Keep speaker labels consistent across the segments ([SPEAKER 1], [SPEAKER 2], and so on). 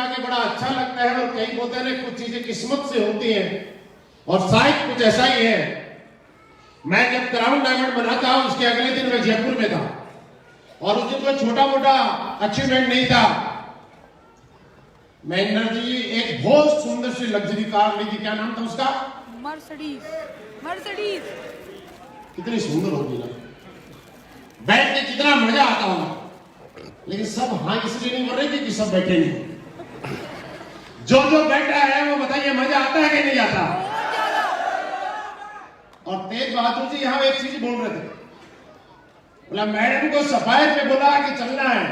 [SPEAKER 1] गा के बड़ा अच्छा लगता है, और कई बोलते हैं कुछ चीजें किस्मत से होती हैं, और शायद कुछ ऐसा ही है। मैं जब क्राउन डायमंड बना था, उसके अगले दिन मैं जयपुर में था, और उस दिन कोई छोटा मोटा अचीवमेंट नहीं था। महेंद्र जी एक बहुत सुंदर सी लग्जरी कार ली थी, क्या नाम था उसका? मर्सिडीज। कितनी सुंदर होगी ना, बैठ के कितना मजा आता होगा। लेकिन सब हाँ इसलिए नहीं बोल रहे कि सब बैठे नहीं। जो जो बैठा है वो बताइए मजा आता है कि नहीं आता? और तेज बहादुर जी यहाँ एक चीज बोल रहे थे, बोला मैडम को सफाई पे बोला कि चलना है।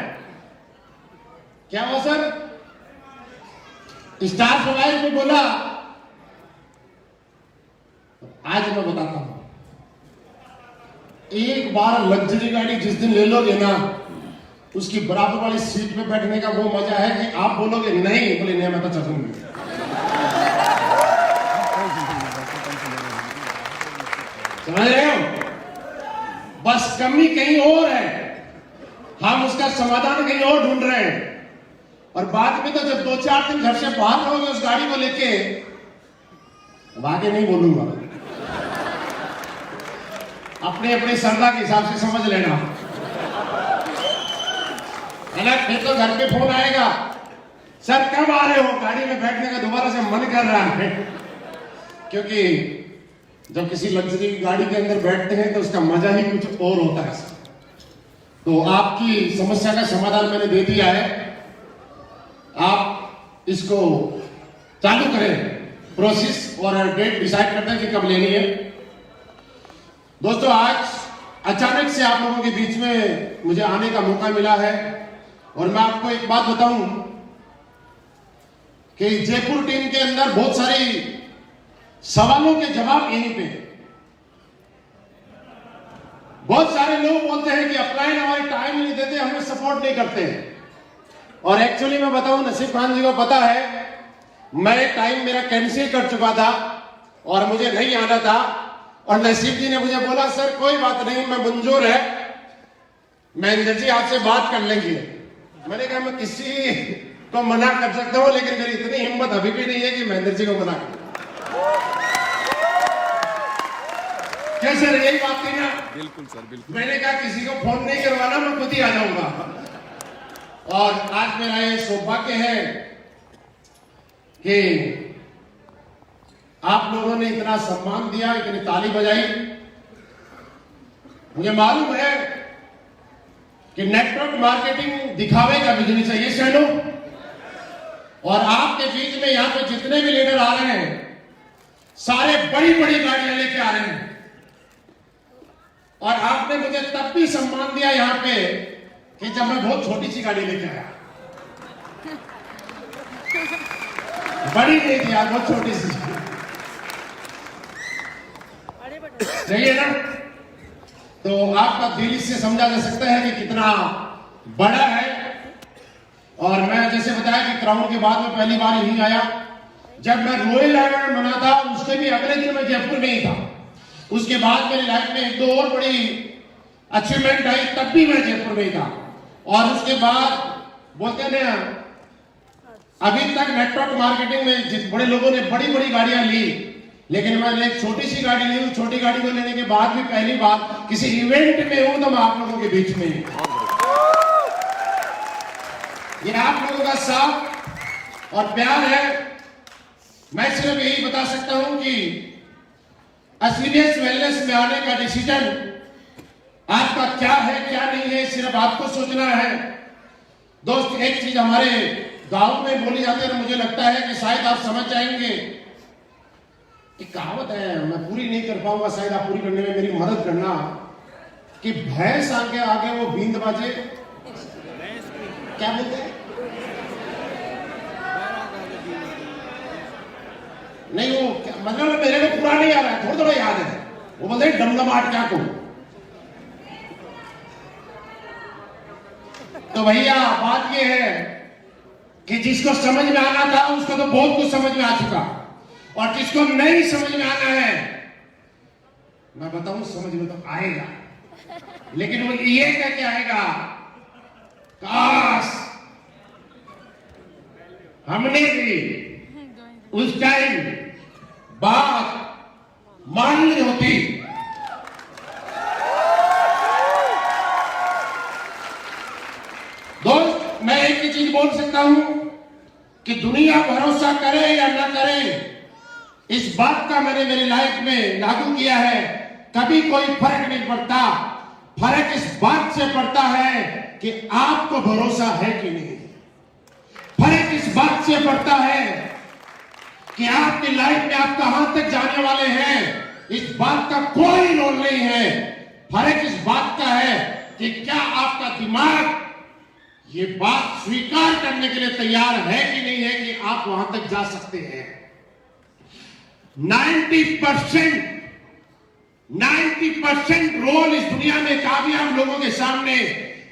[SPEAKER 1] क्या हुआ सर? स्टार सफाई पे बोला। आज मैं बताता हूं, एक बार लग्जरी गाड़ी जिस दिन ले लोगे ना, उसकी बराबर वाली सीट पे बैठने का वो मजा है कि आप बोलोगे नहीं, बोले नहीं मैं तो चलूंगी। समझ रहे हो? बस कमी कहीं और है, हम उसका समाधान कहीं और ढूंढ रहे हैं। और बाद में तो जब 2-4 दिन घर से बाहर रहोगे उस गाड़ी को लेके, अब आगे नहीं बोलूंगा, अपने अपने श्रद्धा के हिसाब से समझ लेना है ना। फिर तो घर पे फोन आएगा, सर कब आ रहे हो? गाड़ी में बैठने का दोबारा से मन कर रहा है। क्योंकि जब किसी लग्जरी गाड़ी के अंदर बैठते हैं तो उसका मजा ही कुछ और होता है। तो आपकी समस्या का समाधान मैंने दे दिया है, आप इसको चालू करें प्रोसेस, और डेट डिसाइड करते हैं कि कब लेनी है। दोस्तों आज अचानक से आप लोगों के बीच में मुझे आने का मौका मिला है, और मैं आपको एक बात बताऊं कि जयपुर टीम के अंदर बहुत सारी सवालों के जवाब यहीं पे। बहुत सारे लोग बोलते हैं कि अपलाइन हमारी टाइम नहीं देते, हमें सपोर्ट नहीं करते। और एक्चुअली मैं बताऊं, नसीब खान जी को पता है, मैं टाइम मेरा कैंसिल कर चुका था और मुझे नहीं आना था, और नसीब जी ने मुझे बोला सर कोई बात नहीं, मैं मंजूर है, महेंद्र जी आपसे बात कर लेंगे। मैंने कहा मैं किसी को मना कर सकता हूं, लेकिन मेरी इतनी हिम्मत अभी भी नहीं है कि महेंद्र जी को मना कर। क्या सर यही बात थी ना?
[SPEAKER 2] बिल्कुल सर, बिल्कुल।
[SPEAKER 1] मैंने कहा किसी को फोन नहीं करवाना, मैं खुद ही आ जाऊंगा। और आज मेरा ये सौभाग्य है कि आप लोगों ने इतना सम्मान दिया, इतनी ताली बजाई। मुझे मालूम है कि नेटवर्क मार्केटिंग दिखावे का बिजनेस है ये शहरों, और आपके बीच में यहां पे जितने भी लीडर आ रहे हैं सारे बड़ी बड़ी गाड़ियां लेके आ रहे हैं, और आपने मुझे तब भी सम्मान दिया यहां पे कि जब मैं बहुत छोटी सी गाड़ी लेके आया। बड़ी नहीं थी यार, बहुत छोटी सी। सही है ना? तो आपका दिल इससे समझा जा सकता है कि कितना बड़ा है। और मैं जैसे बताया कि क्राउन के बाद में पहली बार यहीं आया। जब मैं रॉयल डायमंड बना था उसके भी अगले दिन मैं जयपुर में ही था। उसके बाद मेरी लाइफ में 1-2 और बड़ी अचीवमेंट आई, तब भी मैं जयपुर में ही था। और उसके बाद बोलते हैं अभी तक नेटवर्क मार्केटिंग में जिस बड़े लोगों ने बड़ी बड़ी गाड़ियां ली, लेकिन मैंने एक छोटी सी गाड़ी ली। छोटी गाड़ी को लेने के बाद भी पहली बार किसी इवेंट में हूं तो मैं आप लोगों के बीच में। ये आप लोगों का साथ और प्यार है। मैं सिर्फ यही बता सकता हूं कि असलियत वेलनेस में आने का डिसीजन आपका क्या है क्या नहीं है, सिर्फ आपको सोचना है। दोस्त एक चीज हमारे गांव में बोली जाती है, मुझे लगता है कि शायद आप समझ जाएंगे। एक कहावत है, मैं पूरी नहीं कर पाऊंगा, शायद आप पूरी करने में मेरी मदद करना, कि भैंस आगे आगे वो बींद बाजे, क्या बोलते हैं? नहीं वो मतलब मेरे को पूरा नहीं आ रहा है, थोड़ा थोड़ा याद है। वो बोलते हैं डमडमाट क्या को। तो भैया बात ये है कि जिसको समझ में आना था उसको तो बहुत कुछ समझ में आ चुका, और जिसको नहीं समझ में आना है मैं बताऊं समझ में तो आएगा, लेकिन वो ये कह के आएगा काश हमने भी उस टाइम बात माननी होती। दोस्त, मैं एक ही चीज बोल सकता हूं कि दुनिया भरोसा करे या ना करे, इस बात का मैंने मेरी लाइफ में लागू किया है। कभी कोई फर्क नहीं पड़ता, फर्क इस बात से पड़ता है कि आपको भरोसा है कि नहीं। फर्क इस बात से पड़ता है कि आपकी लाइफ में आप कहां तक जाने वाले हैं, इस बात का कोई रोल नहीं है। फर्क इस बात का है कि क्या आपका दिमाग ये बात स्वीकार करने के लिए तैयार है कि नहीं है कि आप वहां तक जा सकते हैं। 90% रोल इस दुनिया में कामयाब लोगों के सामने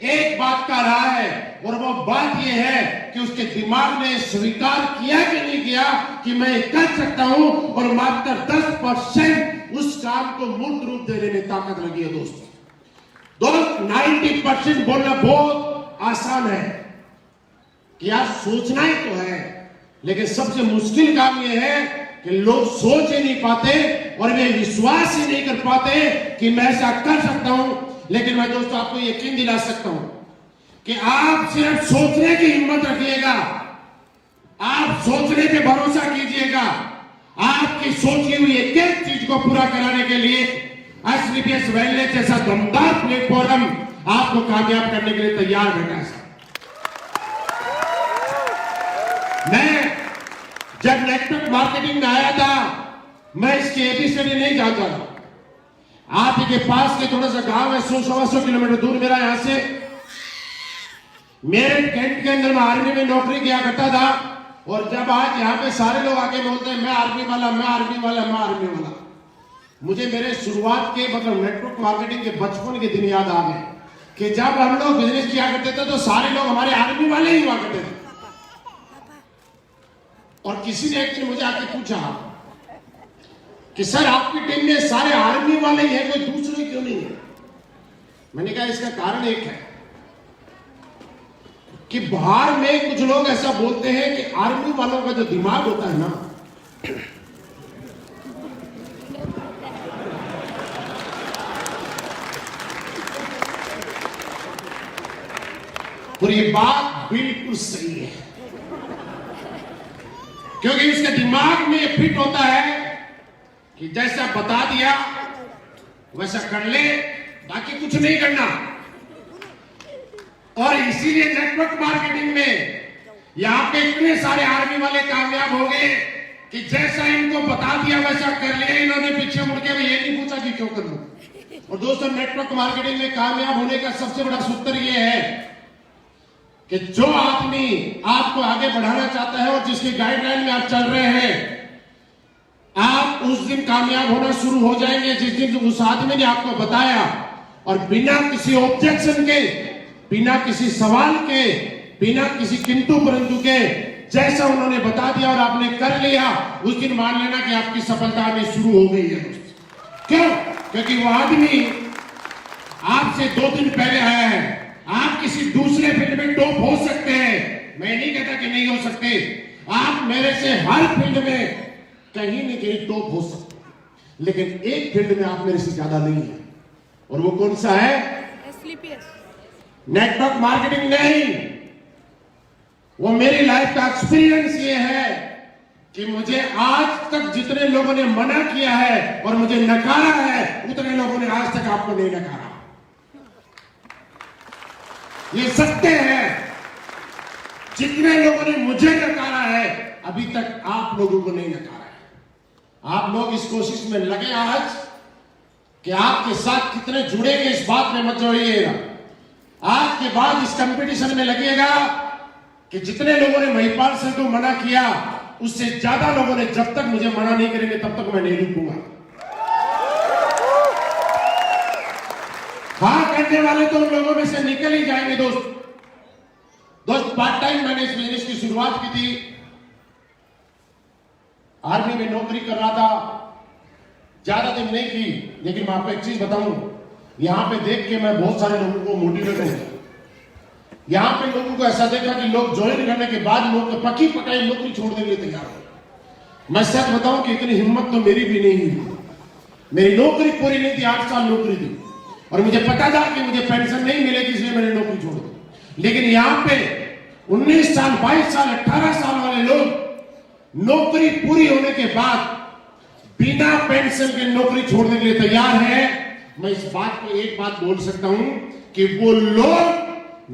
[SPEAKER 1] एक बात का रहा है, और वो बात ये है कि उसके दिमाग ने स्वीकार किया कि नहीं किया कि मैं कर सकता हूं, और मात्र 10% उस काम को मूर्त रूप देने में ताकत लगी है। दोस्त 90% बोलना बहुत आसान है कि यार सोचना ही तो है, लेकिन सबसे मुश्किल काम यह है कि लोग सोच ही नहीं पाते और वे विश्वास ही नहीं कर पाते कि मैं ऐसा कर सकता हूं। लेकिन मैं दोस्तों आपको यकीन दिला सकता हूं कि आप सिर्फ सोचने की हिम्मत रखिएगा, आप सोचने पे भरोसा कीजिएगा। आपकी सोची हुई एक एक चीज को पूरा कराने के लिए एसलीपीएस वेलनेस जैसा दमदार प्लेटफॉर्म आपको कामयाब करने के लिए तैयार बैठा है। मैं जब नेटवर्क मार्केटिंग में आया था, मैं इसके एबीसीडी नहीं जानता था। आप के पास के थोड़ा सा गांव है, 100-125 किलोमीटर दूर मेरा यहां से। मेरे कैंट के अंदर मैं आर्मी में नौकरी किया करता था, और जब आज यहां पे सारे लोग आके बोलते हैं मैं आर्मी वाला, मैं आर्मी वाला, मैं आर्मी वाला, मुझे मेरे शुरुआत के मतलब नेटवर्क मार्केटिंग के बचपन के दिन याद आ गए कि जब हम लोग बिजनेस किया करते थे तो सारे लोग हमारे आर्मी वाले ही हुआ करते थे। और किसी ने एक दिन मुझे आके पूछा कि सर आपकी टीम में सारे आर्मी वाले ही हैं, कोई दूसरे क्यों नहीं है? मैंने कहा इसका कारण एक है कि बाहर में कुछ लोग ऐसा बोलते हैं कि आर्मी वालों का जो दिमाग होता है ना, और ये बात बिल्कुल सही है, क्योंकि उसके दिमाग में ये फिट होता है कि जैसा बता दिया वैसा कर ले, बाकी कुछ नहीं करना। और इसीलिए नेटवर्क मार्केटिंग में यहां पे इतने सारे आर्मी वाले कामयाब हो गए कि जैसा इनको बता दिया वैसा कर लिया। इन्होंने पीछे मुड़ के ये नहीं पूछा कि क्यों करूं। और दोस्तों, नेटवर्क मार्केटिंग में कामयाब होने का सबसे बड़ा सूत्र यह है कि जो आदमी आपको आगे बढ़ाना चाहता है और जिसकी गाइडलाइन में आप चल रहे हैं, आप उस दिन कामयाब होना शुरू हो जाएंगे जिस दिन उस आदमी ने आपको बताया, और बिना किसी ऑब्जेक्शन के, बिना किसी सवाल के, बिना किसी किंतु परंतु के, जैसा उन्होंने बता दिया और आपने कर लिया, उस दिन मान लेना कि आपकी सफलता आनी शुरू हो गई है। क्यों? क्योंकि वो आदमी आपसे 2 दिन पहले आया है। आप किसी दूसरे फील्ड में टॉप हो सकते हैं, मैं नहीं कहता कि नहीं हो सकते। आप मेरे से हर फील्ड में कहीं न कहीं टॉप हो सकते हैं, लेकिन एक फील्ड में आप मेरे से ज्यादा नहीं है, और वो कौन सा है? नेटवर्क मार्केटिंग नहीं। वो मेरी लाइफ का एक्सपीरियंस ये है कि मुझे आज तक जितने लोगों ने मना किया है और मुझे नकारा है, उतने लोगों ने आज तक आपको नहीं नकारा। ये सत्य है। जितने लोगों ने मुझे नकारा है, अभी तक आप लोगों को नहीं नकारा है। आप लोग इस कोशिश में लगे आज कि आपके साथ कितने जुड़ेंगे इस बात में मत जोड़िएगा। आज के बाद इस कंपटीशन में लगेगा कि जितने लोगों ने महिपाल सर को मना किया, उससे ज्यादा लोगों ने जब तक मुझे मना नहीं करेंगे तब तक मैं नहीं रुकूंगा। हाँ करने वाले तो उन लोगों में से निकल ही जाएंगे। दोस्त पार्ट टाइम मैंने इस बिजनेस की शुरुआत की थी। आर्मी में नौकरी कर रहा था, ज्यादा दिन नहीं की, लेकिन मैं आपको एक चीज बताऊं, यहां पे देख के मैं बहुत सारे लोगों को मोटिवेट हूं। यहां पे लोगों को ऐसा देखा कि लोग ज्वाइन करने के बाद लोग तो पकी पकाई नौकरी छोड़ने के लिए तैयार हो। मैं सच बताऊं कि इतनी हिम्मत तो मेरी भी नहीं हुई। मेरी नौकरी पूरी नहीं थी, 8 साल नौकरी थी और मुझे पता था कि मुझे पेंशन नहीं मिलेगी, इसलिए मैंने नौकरी छोड़ दी। लेकिन यहां पे 19 साल, 22 साल, 18 साल वाले लोग नौकरी पूरी होने के बाद बिना पेंशन के नौकरी छोड़ने के लिए तैयार है। मैं इस बात को एक बात बोल सकता हूं कि वो लोग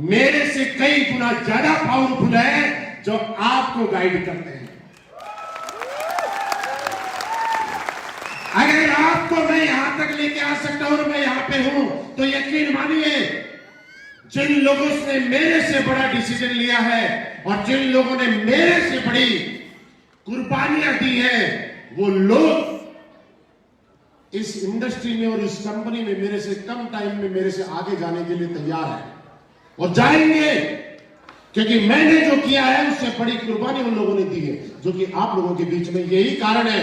[SPEAKER 1] मेरे से कई गुना ज्यादा पावरफुल है जो आपको गाइड करते हैं। अगर आपको मैं यहां तक लेके आ सकता हूं और मैं यहां पे हूं तो यकीन मानिए, जिन लोगों ने मेरे से बड़ा डिसीजन लिया है और जिन लोगों ने मेरे से बड़ी कुर्बानियां दी है, वो लोग इस इंडस्ट्री में और इस कंपनी में मेरे से कम टाइम में मेरे से आगे जाने के लिए तैयार है और जाएंगे, क्योंकि मैंने जो किया है उससे बड़ी कुर्बानी उन लोगों ने दी है, जो कि आप लोगों के बीच में। यही कारण है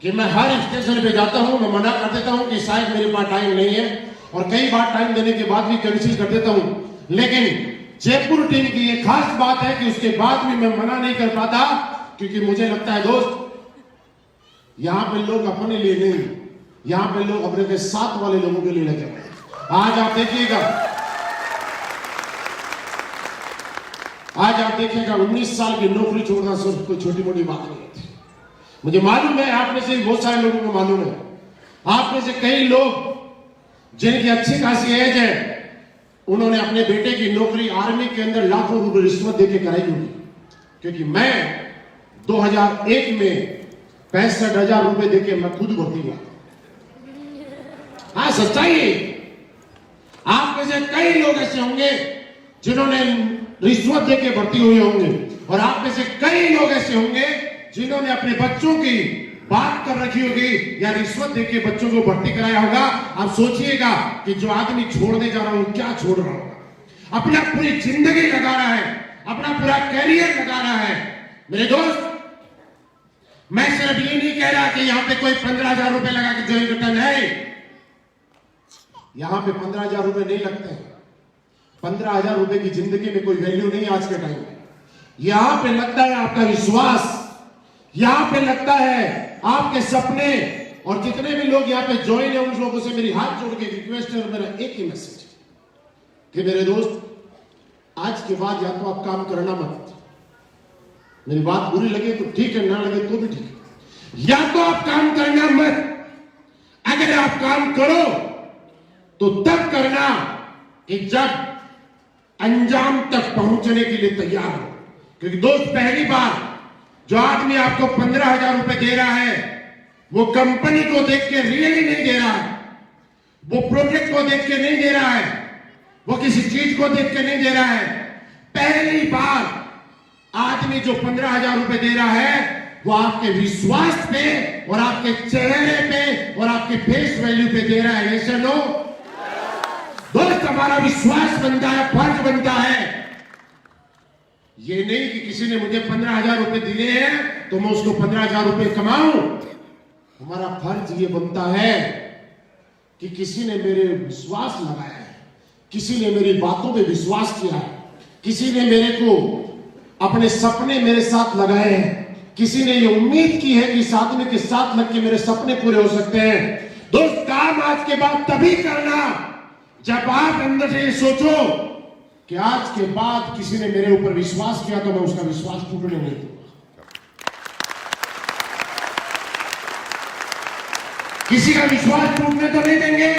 [SPEAKER 1] कि मैं हर स्टेशन पे जाता हूं, मैं मना कर देता हूं कि शायद मेरे पास टाइम नहीं है, और कई बार टाइम देने के बाद भी कैंसिल कर देता हूं। लेकिन जयपुर टीम की ये खास बात है कि उसके बाद भी मैं मना नहीं कर पाता, क्योंकि मुझे लगता है दोस्त, यहां पे लोग अपने लिए नहीं, यहां पे लोग अपने के साथ वाले लोगों के लिए लगे हुए हैं। आज आप देखिएगा, आज आप देखिएगा 19 साल की नौकरी छोड़ना सिर्फ कोई छोटी मोटी बात नहीं होती। मुझे मालूम है, आप में से बहुत सारे लोगों को मालूम है, आप में से कई लोग जिनकी अच्छी खासी एज है, उन्होंने अपने बेटे की नौकरी आर्मी के अंदर लाखों रुपए रिश्वत देके कराई होगी। क्योंकि मैं 2001 में 65,000 रुपए देके मैं खुद भर्ती हुआ। हाँ, सच्चाई है। आप में से कई लोग ऐसे होंगे जिन्होंने रिश्वत देके भर्ती हुए होंगे, और आप में से कई लोग ऐसे होंगे जिन्होंने अपने बच्चों की बात कर रखी होगी या रिश्वत देके बच्चों को भर्ती कराया होगा। आप सोचिएगा कि जो आदमी छोड़ने जा रहा है वो क्या छोड़ रहा होगा। अपना पूरी जिंदगी लगा रहा है, अपना पूरा कैरियर लगा रहा है। मेरे दोस्त, मैं सिर्फ ये नहीं कह रहा कि यहां पे कोई 15,000 रुपए लगा के ज्वाइन करता नहीं। यहां पे 15,000 रुपए नहीं लगते। 15,000 रुपए की जिंदगी में कोई वैल्यू नहीं आज के टाइम में। यहां पे लगता है आपका विश्वास, यहां पे लगता है आपके सपने। और जितने भी लोग यहां पे ज्वाइन है, उन लोगों से मेरी हाथ जोड़ के रिक्वेस्ट है और मेरा एक ही मैसेज कि मेरे दोस्त, आज के बाद या तो आप काम करना मत। मेरी बात बुरी लगे तो ठीक है, ना लगे तो भी ठीक है। या तो आप काम करना मत। अगर आप काम करो तो तब करना कि जब अंजाम तक पहुंचने के लिए तैयार हो। क्योंकि दोस्त, पहली बार जो आदमी आपको 15,000 रुपए दे रहा है, वो कंपनी को देख के रियली नहीं दे रहा है, वो प्रोजेक्ट को देख के नहीं दे रहा है, वो किसी चीज को देख के नहीं दे रहा है। पहली बार आदमी जो 15,000 रुपए दे रहा है, वो आपके विश्वास पे और आपके चेहरे पे और आपके फेस वैल्यू पे दे रहा है। ऐसे नो दोस्त, हमारा विश्वास बनता है, फर्ज बनता है। ये नहीं कि किसी ने मुझे 15,000 रुपए दिए हैं तो मैं उसको 15,000 रुपए कमाऊं। हमारा फर्ज ये बनता है कि किसी ने मेरे विश्वास लगाया है, किसी ने मेरी बातों पे विश्वास किया है, किसी ने मेरे को अपने सपने मेरे साथ लगाए हैं, किसी ने ये उम्मीद की है कि इस आदमी के साथ लग के मेरे सपने पूरे हो सकते हैं। दोस्त, काम आज के बाद तभी करना जब आप अंदर से ये सोचो कि आज के बाद किसी ने मेरे ऊपर विश्वास किया तो मैं उसका विश्वास टूटने नहीं दूंगा। किसी का विश्वास टूटने तो नहीं देंगे,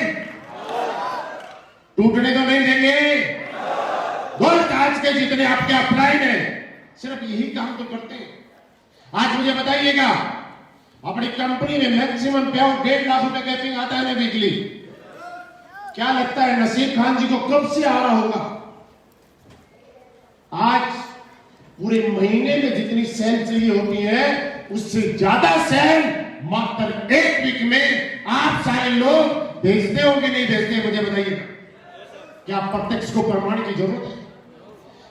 [SPEAKER 1] टूटने तो नहीं देंगे। दोस्त, आज के जितने आपके अपलाइन है, सिर्फ यही काम तो करते हैं। आज मुझे बताइएगा, अपनी कंपनी में मैक्सिमम पे आउट 1.5 लाख रुपए कैपिंग आता है ना वीकली। क्या लगता है नसीब खान जी को कब से आ रहा होगा? आज पूरे महीने में जितनी सेल चाहिए होती है, उससे ज्यादा सेल मात्र 1 वीक में आप सारे लोग भेजते हो कि नहीं भेजते? मुझे बताइएगा। क्या प्रत्यक्ष को प्रमाण की जरूरत है?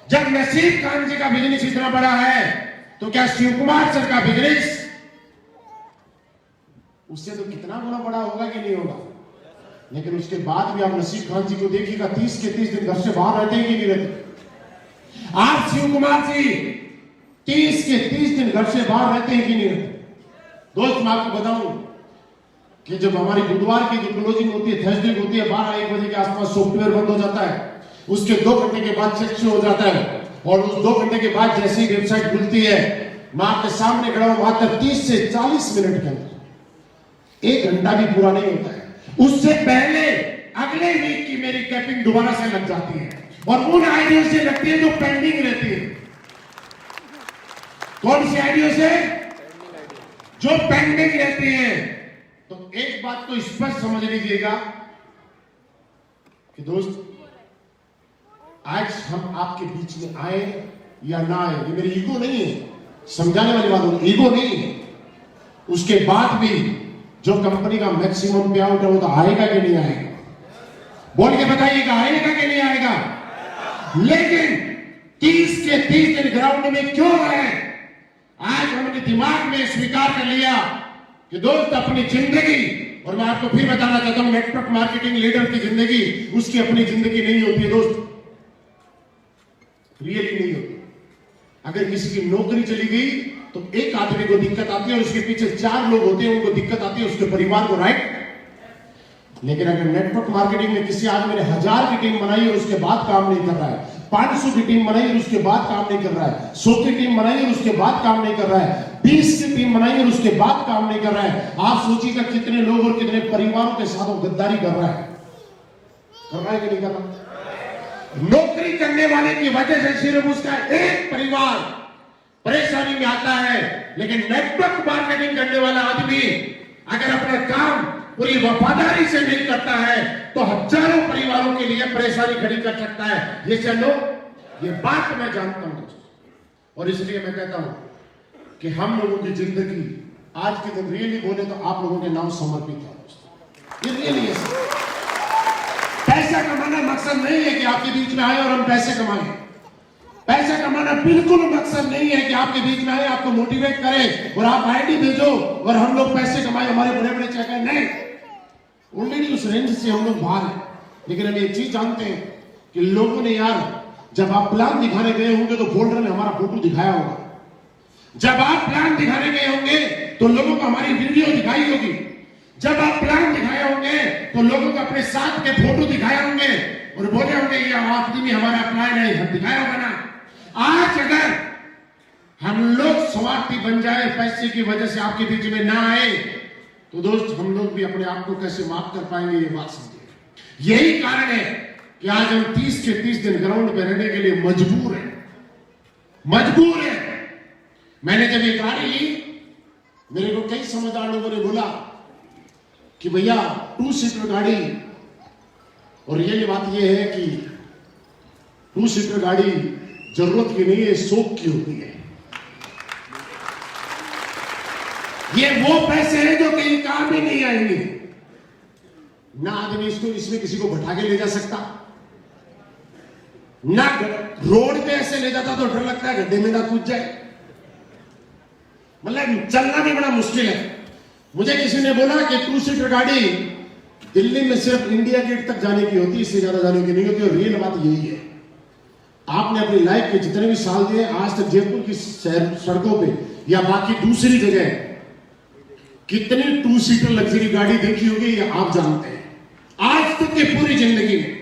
[SPEAKER 1] जब नसीब खान जी का बिजनेस इतना बड़ा है, तो क्या शिव कुमार सर का बिजनेस उससे तो कितना गुना बड़ा होगा कि नहीं होगा? लेकिन उसके बाद भी आप नसीब खान जी को देखिएगा, 30 के 30 दिन घर से बाहर रहते हैं कि नहीं रहते? आप शिव कुमार जी 30 के 30 दिन घर से बाहर रहते हैं कि नहीं रहते? दोस्त मैं आपको बताऊं कि जब हमारी बुधवार की जो क्लोजिंग होती है, थर्सडे होती है, 12-1 बजे के आसपास सॉफ्टवेयर बंद हो जाता है। उसके 2 घंटे के बाद चेक शुरू हो जाता है और उस 2 घंटे के बाद जैसे ही वेबसाइट खुलती है, मैं आपके सामने खड़ा हूं, मात्र 30 से 40 मिनट के अंदर, 1 घंटा भी पूरा नहीं होता है, उससे पहले अगले वीक की मेरी कैपिंग दोबारा से लग जाती है और उन आइडियो से लगती है जो पेंडिंग रहती है। कौन सी आइडियो से? जो पेंडिंग रहती है। तो एक बात तो स्पष्ट समझ लीजिएगा कि दोस्त, आज हम आपके बीच में आए या ना आए, ये मेरी ईगो नहीं है, समझाने वाली बात होगी, ईगो नहीं है। उसके बाद भी जो कंपनी का मैक्सिमम पे आउट है वो तो आएगा कि नहीं आएगा? बोल के बताइएगा, आएगा कि नहीं आएगा? लेकिन 30 के 30 दिन ग्राउंड में क्यों है? आज हमने दिमाग में स्वीकार कर लिया कि दोस्त अपनी जिंदगी, और मैं आपको फिर बताना चाहता हूं, नेटवर्क मार्केटिंग लीडर की जिंदगी उसकी अपनी जिंदगी नहीं होती है दोस्त, रियली नहीं होती। अगर किसी की नौकरी चली गई तो एक आदमी को दिक्कत आती है और उसके पीछे 4 लोग होते हैं, उनको दिक्कत आती है, उसके परिवार को, राइट? लेकिन अगर नेटवर्क मार्केटिंग में किसी आदमी ने 1000 की टीम बनाई और उसके बाद काम नहीं कर रहा है, 500 की टीम बनाई और उसके बाद काम नहीं कर रहा है, 100 की टीम बनाई और उसके बाद काम नहीं कर रहा है, 20 की टीम बनाई और उसके बाद काम नहीं कर रहा है, आप सोचिएगा कितने लोग और कितने परिवारों के साथ वो गद्दारी कर रहा है? कर रहा है कि नहीं कर रहा? नौकरी करने वाले की वजह से सिर्फ उसका एक परिवार परेशानी में आता है, लेकिन नेटवर्क मार्केटिंग करने वाला आदमी अगर अपना काम पूरी वफादारी से नहीं करता है तो हजारों परिवारों के लिए परेशानी खड़ी कर सकता है। ये चलो, ये बात मैं जानता हूं और इसलिए मैं कहता हूं कि हम लोगों की जिंदगी आज के दिन रियली बोले तो आप लोगों के नाम समर्पित है। ये रियली है। पैसा कमाना मकसद नहीं है कि आपके बीच में आए और हम पैसे कमाएं। पैसा कमाना बिल्कुल मकसद नहीं है कि आपके बीच में आए, आपको मोटिवेट करें और आप आईडी भेजो और हम लोग पैसे कमाए, हमारे बड़े बड़े चेक है। नहीं, ऑलरेडी उस रेंज से हम लोग बाहर हैं। लेकिन हम एक चीज जानते हैं कि लोगों ने, यार, जब आप प्लान दिखाने गए होंगे तो फोल्डर में हमारा फोटो दिखाया होगा। जब आप प्लान दिखाने गए होंगे तो लोगों को हमारी वीडियो दिखाई होगी। जब आप प्लान दिखाए होंगे तो लोगों को अपने साथ के फोटो दिखाए होंगे और बोले होंगे ये आदमी हमारा प्लान है, हम दिखाया होगा ना। आज अगर हम लोग स्वार्थी बन जाए, पैसे की वजह से आपके बीच में ना आए, तो दोस्त हम लोग भी अपने आप को कैसे माफ कर पाएंगे? ये बात समझिए। यही कारण है कि आज हम 30 के 30 दिन ग्राउंड पे रहने के लिए मजबूर हैं। मजबूर है। मैंने जब ये गाड़ी ली, मेरे को कई समझदार लोगों ने बोला कि भैया 2 सीटर गाड़ी, और ये बात ये है कि 2 सीटर गाड़ी जरूरत की नहीं है, शौक की होती है। ये वो पैसे हैं जो कहीं काम ही नहीं आएंगे। ना आदमी इसमें किसी को बैठा के ले जा सकता, ना रोड पे ऐसे ले जाता तो डर लगता है गड्ढे में ना कूद जाए। मतलब चलना भी बड़ा मुश्किल है। मुझे किसी ने बोला कि 2 सीटर गाड़ी दिल्ली में सिर्फ इंडिया गेट तक जाने की होती, इससे ज्यादा जाने की नहीं होती। और रियल बात यही है। आपने अपनी लाइफ के जितने भी साल दिए, आज तक जयपुर की सड़कों पे या बाकी दूसरी जगह कितनी 2 सीटर लग्जरी गाड़ी देखी होगी, ये आप जानते हैं। आज तक की पूरी जिंदगी में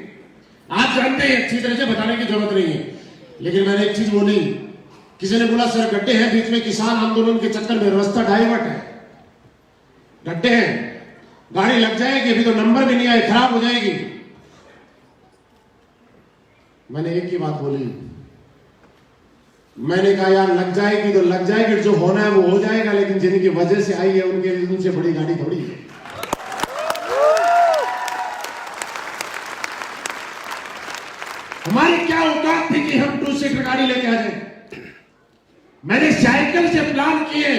[SPEAKER 1] आप जानते हैं, अच्छी तरह से बताने की जरूरत नहीं है। लेकिन मैंने एक चीज बोली, किसी ने बोला सर गड्ढे हैं बीच में, किसान आंदोलन के चक्कर में रास्ता डाइवर्ट है, गड्ढे हैं, गाड़ी लग जाएगी, अभी तो नंबर भी नहीं आए, खराब हो जाएगी। मैंने एक ही बात बोली, मैंने कहा यार लग जाएगी तो लग जाएगी, जो होना है वो हो जाएगा, लेकिन जिनकी वजह से आई है उनके लिए उनसे बड़ी गाड़ी थोड़ी है। हमारी क्या औकात थी कि हम 2 सीटर गाड़ी लेके आ जाए? मैंने साइकिल से प्लान किए।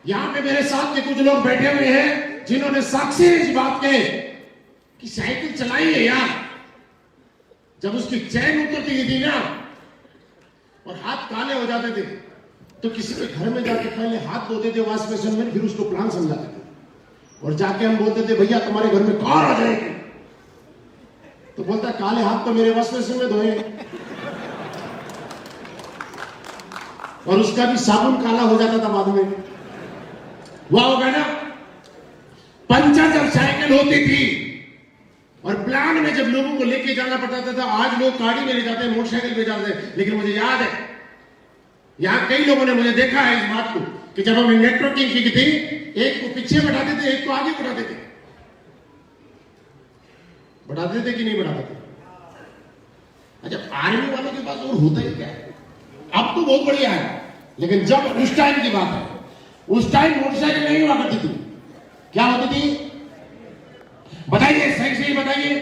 [SPEAKER 1] यहां पे मेरे साथ के कुछ लोग बैठे हुए हैं जिन्होंने साक्षी इस बात के कि साइकिल चलाई है यार। जब उसकी चैन उतरती थी ना और हाथ काले हो जाते थे, तो किसी के घर में जाके पहले हाथ धोते थे वॉश बेसिन में, फिर उसको प्लान समझाते थे। और जाके हम बोलते थे भैया तुम्हारे घर में कार आ जाएगी, तो बोलता काले हाथ तो मेरे वॉश बेसिन में धोए। और उसका भी साबुन काला हो जाता था बाद में। हुआ होगा ना। पंचर जब साइकिल होती थी और प्लान में जब लोगों को लेके जाना पड़ता था, आज लोग गाड़ी में ले जाते हैं, मोटरसाइकिल पे जाते हैं। लेकिन मुझे याद है, यहां कई लोगों ने मुझे देखा है इस बात को कि जब हमने नेटवर्किंग की थी, एक को पीछे बढ़ाते थे, एक को आगे बढ़ाते थे। बढ़ाते थे कि नहीं बढ़ाते थे? अच्छा, आर्मी वालों के पास और होता ही क्या है? अब तो बहुत बढ़िया है, लेकिन जब उस टाइम की बात है, उस टाइम मोटरसाइकिल नहीं हुआ करती थी। क्या होती थी बताइए, सही सही बताइए।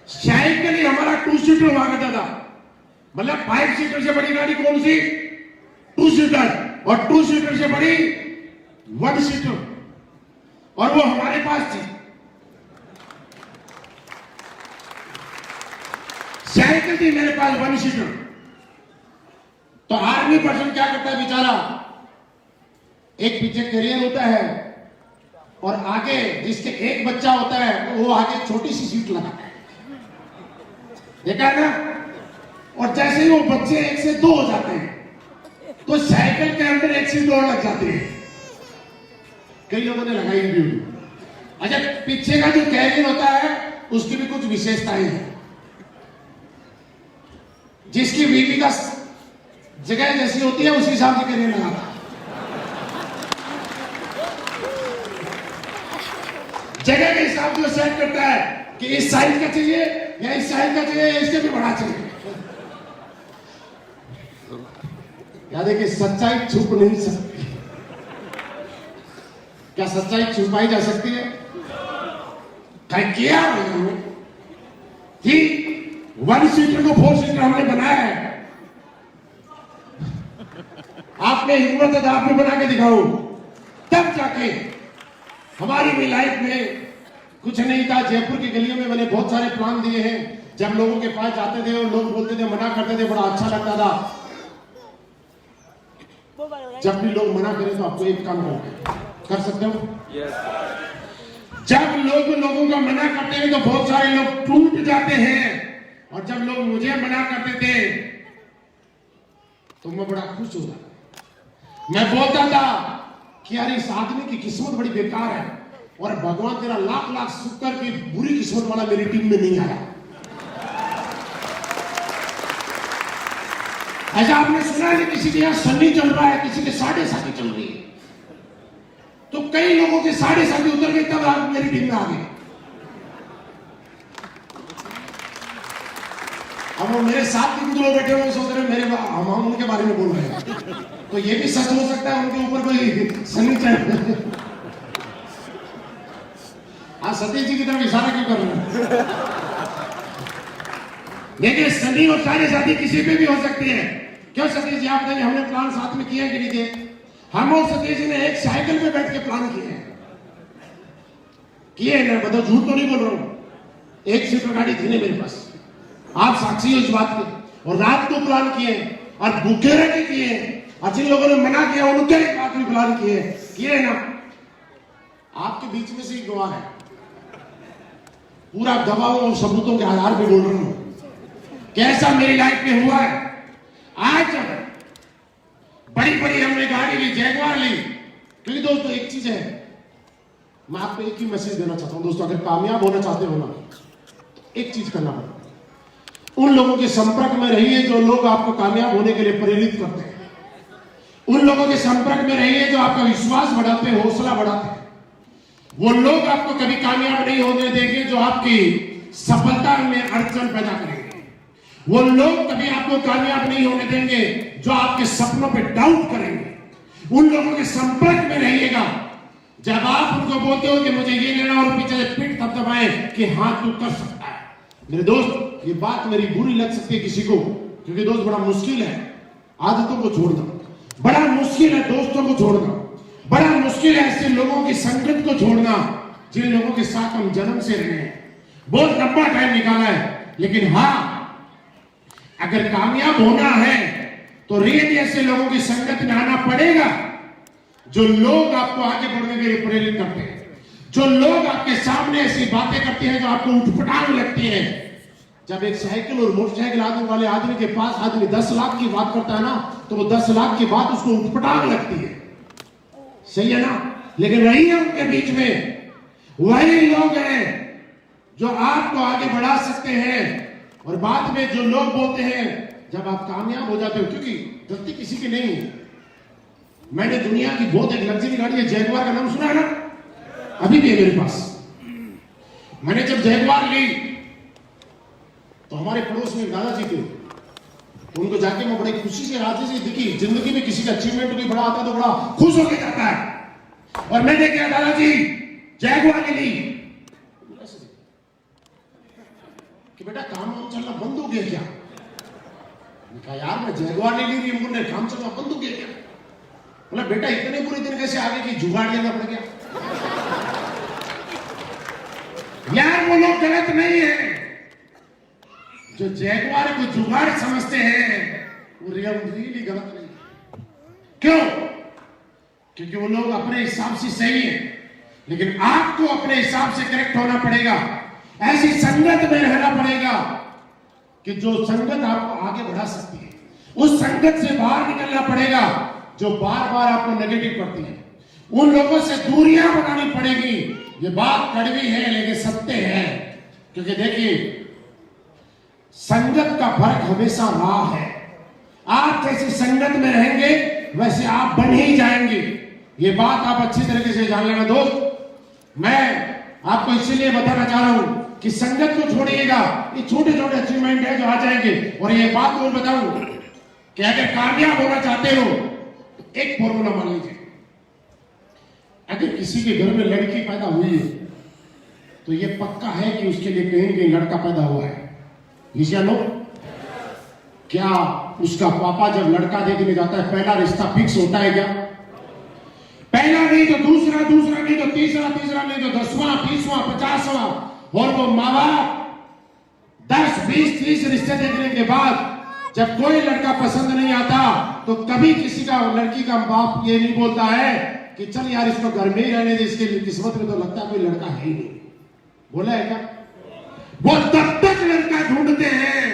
[SPEAKER 1] साइकिल ही हमारा 2 सीटर हुआ करता था। मतलब 5 सीटर से बड़ी गाड़ी कौन सी? 2 सीटर। और 2 सीटर से बड़ी 1 सीटर, और वो हमारे पास थी। साइकिल थी मेरे पास 1 सीटर। तो आर्मी पर्सन क्या करता है बेचारा, एक पीछे कैरियर होता है और आगे जिसके एक बच्चा होता है तो वो आगे छोटी सी सीट लगाता है, देखा है ना। और जैसे ही वो बच्चे 1 से 2 हो जाते हैं तो साइकिल के अंदर 1 सीट और लग जाती है। कई लोगों ने लगाई भी। अच्छा, पीछे का जो कैरियर होता है उसकी भी कुछ विशेषताएं हैं। जिसकी बीवी का जगह जैसी होती है उसी हिसाब से कैरियर लगाता है। जगह के हिसाब से सेट करता है कि इस साइज का चाहिए या इस साइज का चाहिए या इससे भी बड़ा चाहिए। क्या देखिए, सच्चाई छुप नहीं सकती। क्या सच्चाई छुपाई जा सकती है? क्या किया कि 1 सीटर को 4 सीटर हमने बनाया है। आपने हिम्मत है तो आप भी बना के दिखाओ, तब जाके। हमारी भी लाइफ में कुछ नहीं था। जयपुर की गलियों में मैंने बहुत सारे प्लान दिए हैं। जब लोगों के पास जाते थे और लोग बोलते थे, मना करते थे, बड़ा अच्छा लगता था। जब भी लोग मना करें तो आपको एक काम कर सकते हो। जब लोगों का मना करते हैं तो बहुत सारे लोग टूट जाते हैं। और जब लोग मुझे मना करते थे तो मैं बड़ा खुश होता था। मैं बोलता था कि यार इस आदमी की किस्मत बड़ी बेकार है और भगवान तेरा लाख लाख शुक्र की बुरी किस्मत वाला मेरी टीम में नहीं आया। ऐसा आपने सुना है कि किसी के यहां सन्नी चल रहा है, किसी के 7.5 चल रही है, तो कई लोगों के 7.5 उतर गए, तब आप मेरी टीम में आ गए। अब वो मेरे साथ भी कुछ लोग बैठे हुए सोच रहे मेरे हम उनके बारे में बोल रहे हैं, तो ये भी सच हो सकता है उनके ऊपर कोई सन्नी चल। आज सतीश जी की तरफ इशारा क्यों कर रहे हैं? देखिए, सनी और 7.5 किसी पे भी हो सकती है। क्यों सतीश जी, आप बताइए, हमने प्लान साथ में किए कि नहीं किए? हम और सतीश जी ने एक साइकिल पे बैठ के प्लान किए ना, बताओ, झूठ तो नहीं बोल रहा हूं। 1 सीटर गाड़ी थी ना मेरे पास, आप साक्षी हो इस बात के। और रात को प्लान किए और भूखे रह के किए, और जिन लोगों ने मना किया उनके बात भी प्लान किए ना। आपके बीच में से ही गवाह है, पूरा गवाहों और सबूतों के आधार पर बोल रहा हूं कैसा मेरी लाइफ में हुआ है। आज बड़ी बड़ी हमने गाड़ी ली, जैगवार ली। क्योंकि दोस्तों एक चीज है, मैं आपको एक ही मैसेज देना चाहता हूं दोस्तों, अगर कामयाब होना चाहते हो ना, एक चीज करना पड़ेगा। उन लोगों के संपर्क में रहिए जो लोग आपको कामयाब होने के लिए प्रेरित करते हैं। उन लोगों के संपर्क में रहिए जो आपका विश्वास बढ़ाते हैं, हौसला बढ़ाते हैं। वो लोग आपको कभी कामयाब नहीं होने देंगे जो आपकी सफलता में अड़चन पैदा करेंगे। वो लोग कभी आपको कामयाब नहीं होने देंगे जो आपके सपनों पे डाउट करेंगे। उन लोगों के संपर्क में रहिएगा जब आप उनको बोलते हो कि मुझे ये लेना, और पीछे पीठ थपथपाए कि हाँ तू कर सकता है। मेरे दोस्त, ये बात मेरी बुरी लग सकती है किसी को, क्योंकि दोस्त बड़ा मुश्किल है आदतों को छोड़ना, बड़ा मुश्किल है दोस्तों को छोड़ना, बड़ा मुश्किल है ऐसे लोगों की संगत को छोड़ना जिन लोगों के साथ हम जन्म से रहे हैं। बहुत लंबा टाइम निकाला है, लेकिन हाँ, अगर कामयाब होना है तो रियली ऐसे लोगों की संगत में आना पड़ेगा जो लोग आपको आगे बढ़ने के लिए प्रेरित करते हैं, जो लोग आपके सामने ऐसी बातें करते हैं जो आपको उठपटांग लगती है। जब एक साइकिल और मोटरसाइकिल आदमी वाले आदमी के पास आदमी 10 लाख की बात करता है ना, तो वो 10 लाख की बात उसको उठपटांग लगती है। सही है ना? लेकिन रही है उनके बीच में वही लोग हैं जो आपको आगे बढ़ा सकते हैं। और बाद में जो लोग बोलते हैं जब आप कामयाब हो जाते हो, क्योंकि गलती किसी की नहीं है। मैंने दुनिया की बहुत एक लग्जरी गाड़ी है, जैगवार का नाम सुना है ना? अभी भी है मेरे पास। मैंने जब जैगवार ली तो हमारे पड़ोस में दादाजी थे, तो उनको जाके मैं बड़ी खुशी से राजी से दिखी। जिंदगी में किसी का अचीवमेंट कोई बड़ा आता है तो बड़ा खुश होकर जाता है। और मैंने क्या दादाजी जैगवार ली कि बेटा काम वाम चलना बंद हो गया क्या? मैंने कहा यार मैं जैगवार नहीं ली रही, काम चलना बंद हो गया क्या? बोला बेटा इतने बुरे दिन कैसे आगे कि जुगाड़ लेना पड़ गया। यार वो लोग गलत नहीं है जो जैगवार को जुगाड़ समझते हैं, वो रियली गलत नहीं है। क्यों? क्योंकि वो लोग अपने हिसाब से सही है, लेकिन आपको अपने हिसाब से करेक्ट होना पड़ेगा। ऐसी संगत में रहना पड़ेगा कि जो संगत आपको आगे बढ़ा सकती है। उस संगत से बाहर निकलना पड़ेगा जो बार बार आपको नेगेटिव करती है। उन लोगों से दूरियां बनानी पड़ेगी। ये बात कड़वी है लेकिन सत्य है, क्योंकि देखिए संगत का फर्क हमेशा रहा है। आप जैसे संगत में रहेंगे वैसे आप बन ही जाएंगे। ये बात आप अच्छी तरीके से जान लेना दोस्त। मैं आपको इसीलिए बताना चाह रहा हूं कि संगत को छोड़िएगा, ये छोटे छोटे अचीवमेंट है जो आ जाएंगे। और ये बात और बताऊं कि अगर कामयाब होना चाहते हो तो एक फॉर्मूला मान लीजिए। अगर किसी के घर में लड़की पैदा हुई है तो ये पक्का है कि उसके लिए कहीं न कहीं लड़का पैदा हुआ है। लो क्या उसका पापा जब लड़का देखने जाता है पहला रिश्ता फिक्स होता है क्या? पहला नहीं तो दूसरा, दूसरा नहीं तो तीसरा, तीसरा नहीं तो 10वां, 20वां, 50वां। और वो माँ बाप 10, 20, 30 रिश्ते देखने के बाद जब कोई लड़का पसंद नहीं आता तो कभी किसी का लड़की का बाप ये नहीं बोलता है कि चल यार इसको घर में ही रहने दे, इसके किस्मत में तो लगता है कोई लड़का है ही नहीं। बोला है क्या? वो तब तक लड़का ढूंढते हैं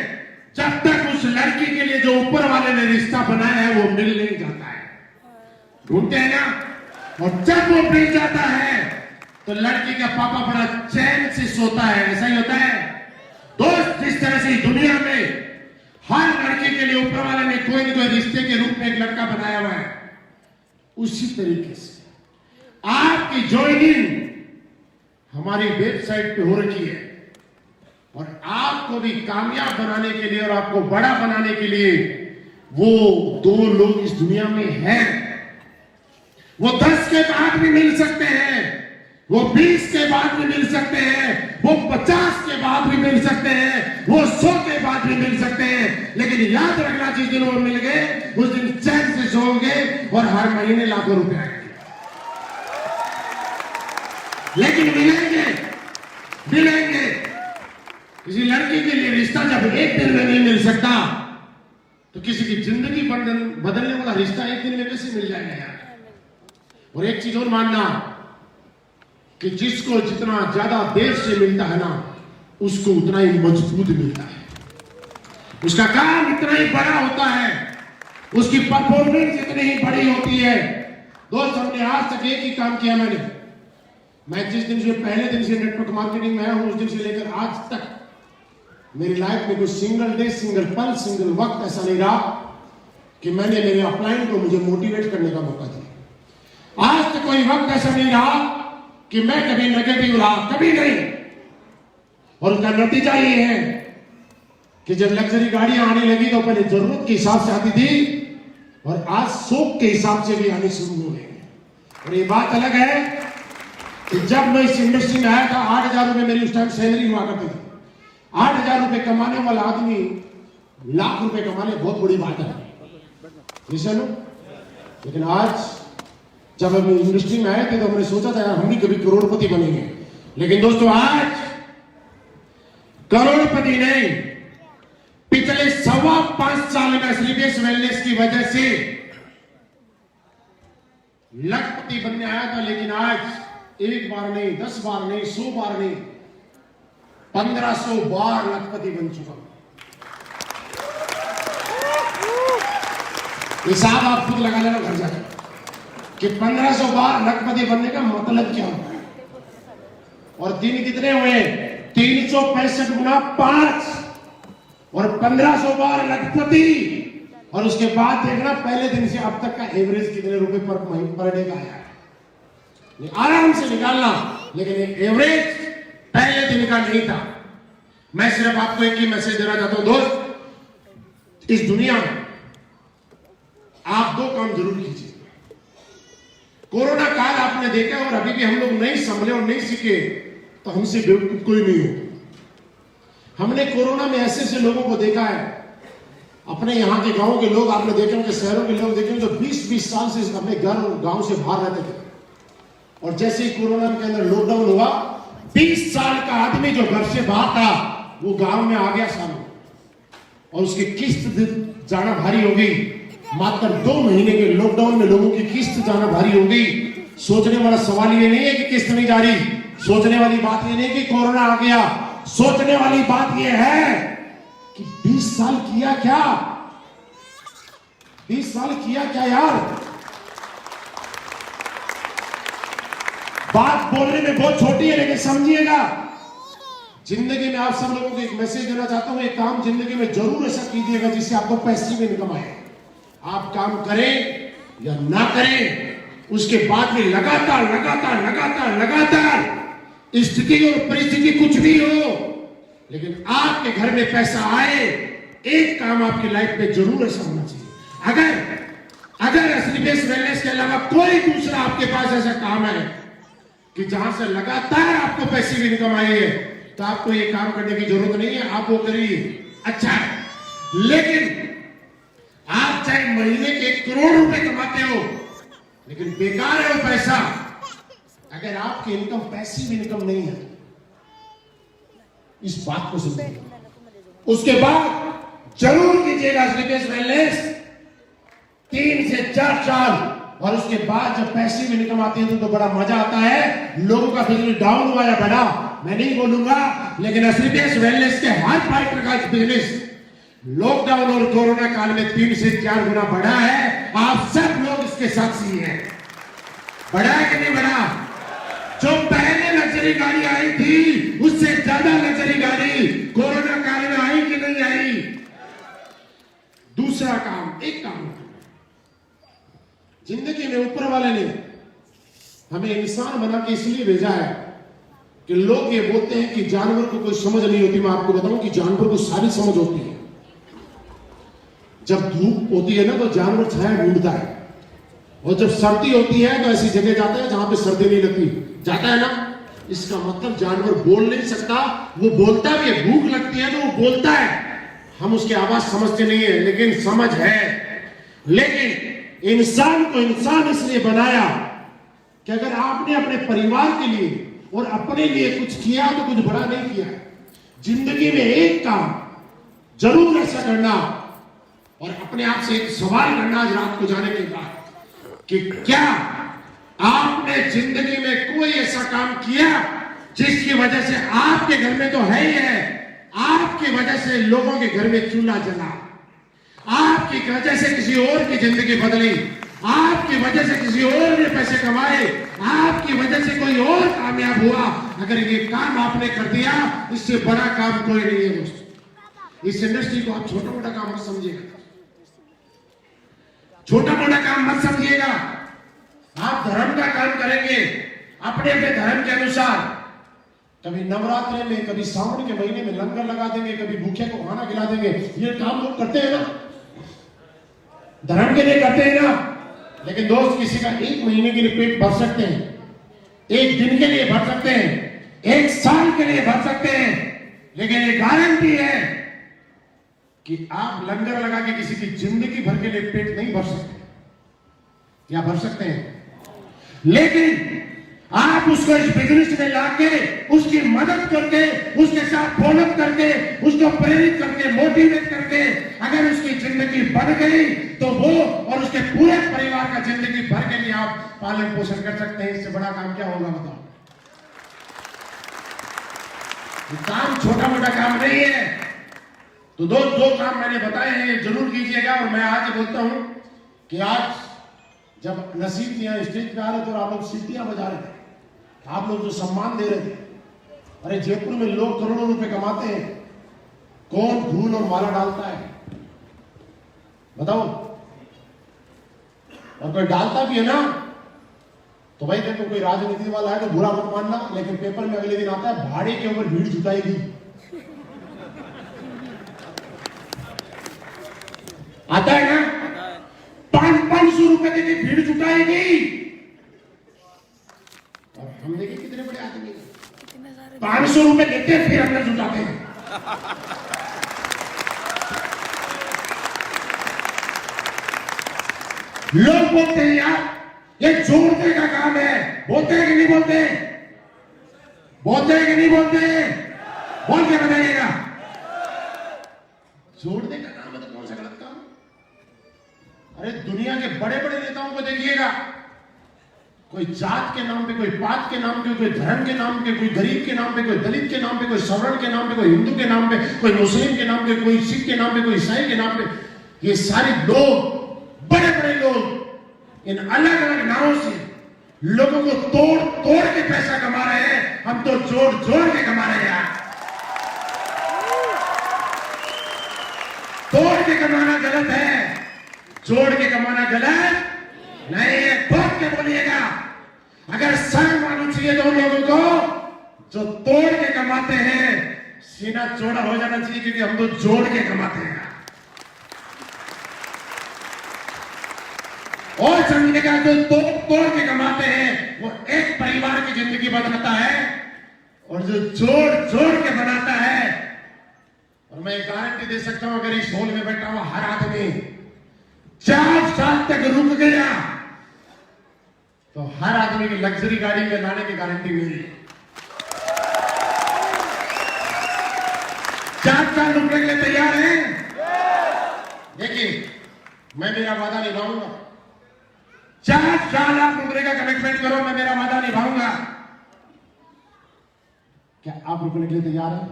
[SPEAKER 1] जब तक उस लड़की के लिए जो ऊपर वाले ने रिश्ता बनाया है वो मिल नहीं जाता है। ढूंढते हैं ना? और जब वो मिल जाता है तो लड़की का पापा बड़ा चैन से सोता है। ऐसा ही होता है दोस्त। जिस तरह से दुनिया में हर लड़की के लिए ऊपर वाले ने कोई न कोई रिश्ते के रूप में एक लड़का बनाया हुआ है, उसी तरीके से आपकी ज्वाइनिंग हमारी वेबसाइट पे हो रखी है। और आपको भी कामयाब बनाने के लिए और आपको बड़ा बनाने के लिए वो 2 लोग इस दुनिया में हैं। वो 10 के बाद भी मिल सकते हैं, वो 20 के बाद भी मिल सकते हैं, वो 50 के बाद भी मिल सकते हैं, वो 100 के बाद भी मिल सकते हैं। लेकिन याद रखना जिस दिन वो मिल गए उस दिन चैन से सोओगे और हर महीने लाखों रुपए आएंगे। लेकिन मिलेंगे किसी लड़की के लिए रिश्ता जब एक दिन में नहीं मिल सकता तो किसी की जिंदगी बदलने वाला रिश्ता एक दिन में कैसे मिल जाएगा यार? और एक चीज और मानना कि जिसको जितना ज्यादा देर से मिलता है ना उसको उतना ही मजबूत मिलता है। उसका काम इतना ही बड़ा होता है, उसकी परफॉर्मेंस इतनी ही बड़ी होती है। दोस्त हमने आज तक एक ही काम किया। मैं जिस दिन से पहले दिन से नेटवर्क मार्केटिंग में आया हूं उस दिन से लेकर आज तक मेरी लाइफ में कोई सिंगल डे, सिंगल पल, सिंगल वक्त ऐसा नहीं रहा कि मैंने मेरे अपलाइन को मुझे मोटिवेट करने का मौका दिया। आज तक कोई वक्त ऐसा नहीं रहा कि मैं कभी नेगेटिव रहा, कभी नहीं। और उसका नतीजा ये है कि जब लग्जरी गाड़ियां आने लगी तो पहले जरूरत के हिसाब से आती थी और आज शौक के हिसाब से भी आनी शुरू हो गई। और ये बात अलग है कि जब मैं इस इंडस्ट्री में आया था 8,000 रुपए मेरी उस टाइम सैलरी हुआ करती थी। 8,000 रुपए कमाने वाला आदमी लाख रुपए कमाने बहुत बड़ी बात है, जैसे लो। लेकिन आज जब हम इंडस्ट्री में आए थे तो हमने सोचा था यार हम भी कभी करोड़पति बनेंगे। लेकिन दोस्तों आज करोड़पति नहीं, पिछले 5.25 साल में श्रीदेश वेलनेस की वजह से लखपति बनने आया था। लेकिन आज 1 बार नहीं, 10 बार नहीं, 100 बार नहीं, 1500 बार लखपति बन चुका हूं। हिसाब आप खुद लगा लेना घर जाकर कि 1500 बार लखपति बनने का मतलब क्या होता है। और दिन कितने हुए? 365 गुना 5 और 1500 बार लखपति। और उसके बाद देखना पहले दिन से अब तक का एवरेज कितने रुपए पर डे का आया है। आराम से निकालना, लेकिन एवरेज पहले दिन का नहीं था। मैं सिर्फ आपको एक ही मैसेज देना चाहता हूं दोस्त, इस दुनिया में आप 2 काम जरूर कीजिए। कोरोना काल आपने देखा और अभी भी हम लोग नहीं संभले और नहीं सीखे तो हमसे बेवकूफ कोई नहीं हो। हमने कोरोना में ऐसे ऐसे लोगों को देखा है, अपने यहाँ के गांव के लोग आपने देखे होंगे, शहरों के लोग देखे होंगे जो 20-20 साल से अपने घर गांव से बाहर रहते थे। और जैसे ही कोरोना के अंदर लॉकडाउन हुआ, 20 साल का आदमी जो घर से बाहर था वो गांव में आ गया सामने, और उसकी किस्त जाना भारी हो गई। मात्र 2 महीने के लॉकडाउन में लोगों की किस्त जाना भारी हो गई। सोचने वाला सवाल ये नहीं है कि किस्त नहीं जा रही, सोचने वाली बात ये नहीं कि कोरोना आ गया, सोचने वाली बात ये है कि 20 साल किया क्या? 20 साल किया क्या यार? बात बोलने में बहुत छोटी है, लेकिन समझिएगा, जिंदगी में आप सब लोगों को एक मैसेज देना चाहता हूं। एक काम जिंदगी में जरूर ऐसा कीजिएगा जिससे आपको पैसिव इनकम आए। आप काम करें या ना करें, उसके बाद में लगातार लगातार लगातार लगातार स्थिति और परिस्थिति कुछ भी हो, लेकिन आपके घर में पैसा आए, एक काम आपकी लाइफ में जरूर ऐसा होना चाहिए। अगर श्रीपेश वेलनेस के अलावा कोई दूसरा आपके पास ऐसा काम है कि जहां से लगातार आपको पैसिव इनकम आई है, तो आपको ये काम करने की जरूरत नहीं है, आप वो करिए। अच्छा है, लेकिन आप चाहे महीने के 1 करोड़ रुपए कमाते हो, लेकिन बेकार है वो पैसा अगर आपकी इनकम पैसिव इनकम नहीं है। इस बात को समझिए। उसके बाद जरूर कीजिएगा श्रीपेश वेलनेस 3 से 4 साल, और उसके बाद जब पैसिव इनकम आती है तो बड़ा मजा आता है। लोगों का बिजनेस डाउन हुआ या बढ़ा मैं नहीं बोलूंगा, लेकिन श्रीपेश वेलनेस के हर फाइटर का बिजनेस लॉकडाउन और कोरोना काल में 3 से 4 गुना बढ़ा है। आप सब लोग इसके साक्षी हैं। बढ़ा है कि नहीं बढ़ा? जो पहले लग्जरी गाड़ी आई थी उससे ज्यादा लग्जरी गाड़ी कोरोना काल में आई कि नहीं आई? दूसरा काम, एक काम जिंदगी में ऊपर वाले ने हमें इंसान बना के इसलिए भेजा है कि लोग ये बोलते हैं कि जानवर को कोई समझ नहीं होती। मैं आपको बताऊं कि जानवर को सारी समझ होती है। जब धूप होती है ना तो जानवर छाया ढूंढता है, और जब सर्दी होती है तो ऐसी जगह जाता है जहां पे सर्दी नहीं लगती, जाता है ना। इसका मतलब जानवर बोल नहीं सकता, वो बोलता भी है। भूख लगती है तो वो बोलता है, हम उसकी आवाज समझते नहीं है, लेकिन समझ है। लेकिन इंसान को इंसान इसलिए बनाया कि अगर आपने अपने परिवार के लिए और अपने लिए कुछ किया तो कुछ बड़ा नहीं किया। जिंदगी में एक काम जरूर ऐसा करना, और अपने आप से एक सवाल करना आज रात को जाने के बाद कि क्या आपने जिंदगी में कोई ऐसा काम किया जिसकी वजह से आपके घर में तो है ही है, आपकी वजह से लोगों के घर में चूल्हा जला, आपकी वजह से किसी और की जिंदगी बदली, आपकी वजह से किसी और ने पैसे कमाए, आपकी वजह से कोई और कामयाब हुआ। अगर ये काम आपने कर दिया, इससे बड़ा काम कोई नहीं है दोस्तों। इस इंडस्ट्री को आप छोटा मोटा काम मत समझिएगा, छोटा मोटा काम मत समझिएगा। आप धर्म का काम करेंगे अपने अपने धर्म के अनुसार। कभी नवरात्रे में, कभी सावन के महीने में लंगर लगा देंगे, कभी भूखे को खाना खिला देंगे। ये काम लोग करते हैं ना, धर्म के लिए करते हैं ना। लेकिन दोस्त, किसी का 1 महीने के लिए पेट भर सकते हैं, 1 दिन के लिए भर सकते हैं, 1 साल के लिए भर सकते हैं, लेकिन ये गारंटी है कि आप लंगर लगा के किसी की जिंदगी भर के लिए पेट नहीं भर सकते। या भर सकते हैं? लेकिन आप उसको इस बिजनेस में लाके उसकी मदद करके, उसके साथ फॉलोअप करके, उसको प्रेरित करके, मोटिवेट करके अगर उसकी जिंदगी बढ़ गई तो वो और उसके पूरे परिवार का जिंदगी भर के लिए आप पालन पोषण कर सकते हैं। इससे बड़ा काम क्या होगा बताओ? काम छोटा मोटा काम नहीं है। तो दो काम मैंने बताए हैं, जरूर कीजिएगा। और मैं आज बोलता हूं कि आज जब नसीब यहाँ स्टेज पे आ रहे थे और आप लोग सीटियां बजा रहे थे, आप लोग जो सम्मान दे रहे थे, अरे जयपुर में लोग करोड़ों रुपए कमाते हैं, कौन फूल और माला डालता है बताओ? और कोई डालता भी है ना तो भाई देखो, कोई राजनीति वाला है तो बुरा मत मानना, लेकिन पेपर में अगले दिन आता है भाड़े के ऊपर भीड़ जुटाएगी। आता है ना, 500 रुपए की भीड़ जुटाएगी। और हम देखिए कितने बड़े आदमी 500 रुपए देते हैं, फिर अंदर जुटाते हैं। लोग बोलते हैं यार ये जोड़ने का काम है, बोलते हैं कि नहीं बोलते? बोलते हैं कि नहीं बोलते? बोल के बताइएगा। जोड़ने का काम है तो कौन सा गलत काम? अरे दुनिया के बड़े बड़े नेताओं को देखिएगा, कोई जात के नाम पे, कोई पात के नाम पे, कोई धर्म के नाम पे, कोई गरीब के नाम पे, कोई दलित के नाम पे, कोई सवर्ण के नाम पे, कोई हिंदू के नाम पे, कोई मुस्लिम के नाम पे, कोई सिख के नाम पे, कोई ईसाई के नाम पे, ये सारे लोग, बड़े बड़े लोग इन अलग अलग नामों से लोगों को तोड़ तोड़ के पैसा कमा रहे हैं। हम तो जोड़ जोड़ के कमा रहे हैं यार। तोड़ के कमाना गलत है, जोड़ के कमाना गलत नहीं है। ठोक के बोलिएगा। अगर शर्म आनी चाहिए तो उन लोगों को जो तोड़ के कमाते हैं, सीना चौड़ा हो जाना चाहिए, क्योंकि हम तो जोड़ के कमाते हैं। और समझिएगा, जो तोड़ के कमाते हैं वो एक परिवार की जिंदगी बनाता है, और जो जोड़ जोड़ के बनाता है, और मैं गारंटी दे सकता हूं, अगर इस हॉल में बैठा हुआ हर आदमी 4 साल तक रुक गया तो हर आदमी की लग्जरी गाड़ी में लाने की गारंटी मिली। 4 साल रुकने के लिए तैयार हैं? देखिए, मैं मेरा वादा निभाऊंगा। 4 साल आप रुकने का कमिटमेंट करो, मैं मेरा वादा निभाऊंगा। क्या आप रुकने के लिए तैयार हैं?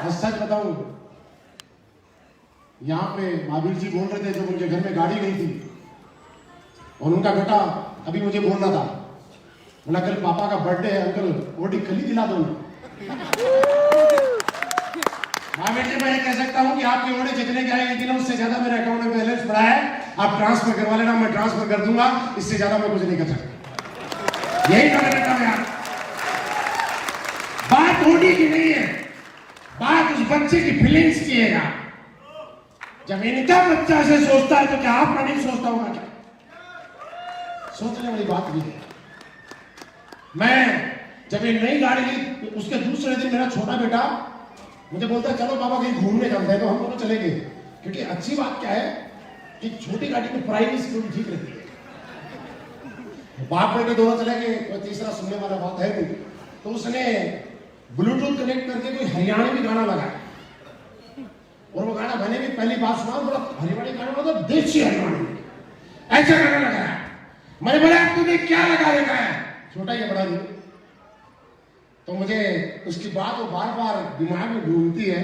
[SPEAKER 1] मैं सच बताऊं, यहां पे महावीर जी बोल रहे थे जब उनके घर में गाड़ी नहीं थी, और उनका बेटा अभी मुझे बोल रहा था, बोला कल पापा का बर्थडे है अंकल, ओडी कल ही दिला दो। महावीर जी, मैं ये कह सकता हूं कि आपकी ओडी जितने की आएगी ना, उससे ज्यादा मेरे अकाउंट में बैलेंस पड़ा है, आप ट्रांसफर करवा लेना, मैं ट्रांसफर कर दूंगा, इससे ज्यादा मैं कुछ नहीं कर सकता। यही कर लेता हूं यार। बात ओडी की नहीं है, बात उस बच्चे की फीलिंग्स की है यार। जब इनका बच्चा से सोचता है तो क्या आपका नहीं सोचता होगा? क्या सोचने वाली बात भी है। मैं जब ये नई गाड़ी ली, उसके दूसरे दिन मेरा छोटा बेटा मुझे बोलता है चलो पापा कहीं घूमने चलते हैं, तो हम दोनों चले गए। क्योंकि अच्छी बात क्या है कि छोटी गाड़ी में प्राइवेसी थोड़ी ठीक रहती है। बाप बेटे दोनों चले गए, कोई तीसरा सुनने वाला बात है नहीं, तो उसने ब्लूटूथ कनेक्ट करके कोई हरियाणवी गाना लगाया, और वो गाना मैंने भी पहली बार सुना, बड़ा हरियाणवी गाना, मतलब देसी हरियाणवी, ऐसा गाना लगाया। मैंने बोला तूने क्या लगा रखा है? छोटा ही बड़ा नहीं। तो मुझे उसकी बात वो बार बार दिमाग में घूमती है।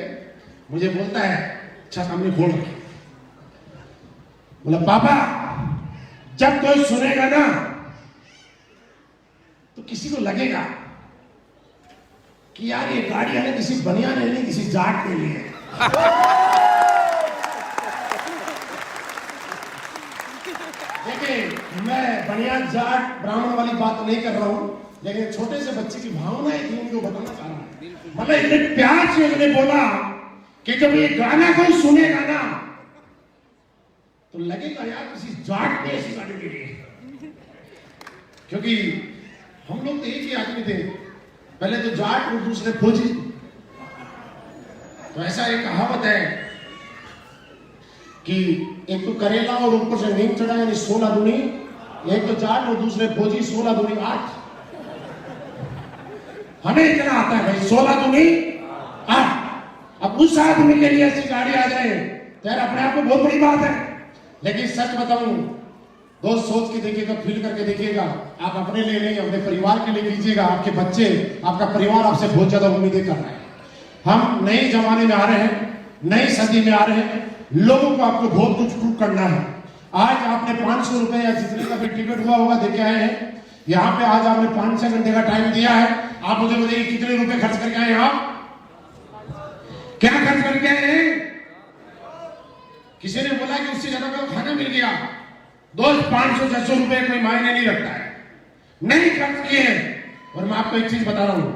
[SPEAKER 1] मुझे बोलता है अच्छा सामने खोल रखी, बोला पापा जब कोई सुनेगा ना तो किसी को लगेगा कि यार ये गाड़ी है किसी बनिया ने नहीं, किसी जाट के लिए। देखिए, मैं बनिया जाट ब्राह्मण वाली बात नहीं कर रहा हूं, लेकिन छोटे से बच्चे की भावनाएं थी, उनको बताना चाह रहा हूं। मतलब इतने प्यार से उसने बोला कि जब ये गाना कोई सुनेगा ना तो लगेगा यार किसी जाट ने ऐसी गाड़ी के लिए। क्योंकि हम लोग तो एक ही आदमी थे, पहले तो जाट और दूसरे फौजी। तो ऐसा एक कहावत है कि एक तो करेला और ऊपर से नीम चढ़ा, यानी 16 दूनी, एक तो जाट और दूसरे फौजी, 16 दूनी 8। हमें इतना आता है भाई, 16 दूनी 8। अब उस आदमी के लिए ऐसी गाड़ी आ जाए तो यार अपने आप को बहुत बड़ी बात है। लेकिन सच बताऊं, दोस्त सोच के देखिएगा, फील करके देखिएगा। आप अपने लिए नहीं, अपने परिवार के लिए कीजिएगा। आपके बच्चे, आपका परिवार आपसे बहुत ज्यादा उम्मीदें कर रहे हैं। हम नए जमाने में आ रहे हैं, नई सदी में आ रहे हैं। लोगों को आपको बहुत कुछ प्रूव करना है। आज आपने 500 रुपए या जितने का भी टिकट हुआ होगा देके आए हैं। यहाँ पे आज आपने 5-6 घंटे का टाइम दिया है। आप मुझे बताइए कितने रुपए खर्च करके आए? आप क्या खर्च करके आए हैं? किसी ने बोला कि उससे ज्यादा का खाना मिल गया। दोस्त 500-600 रुपए कोई मायने नहीं रखता है, नहीं खर्च किए। और मैं आपको एक चीज बता रहा हूं,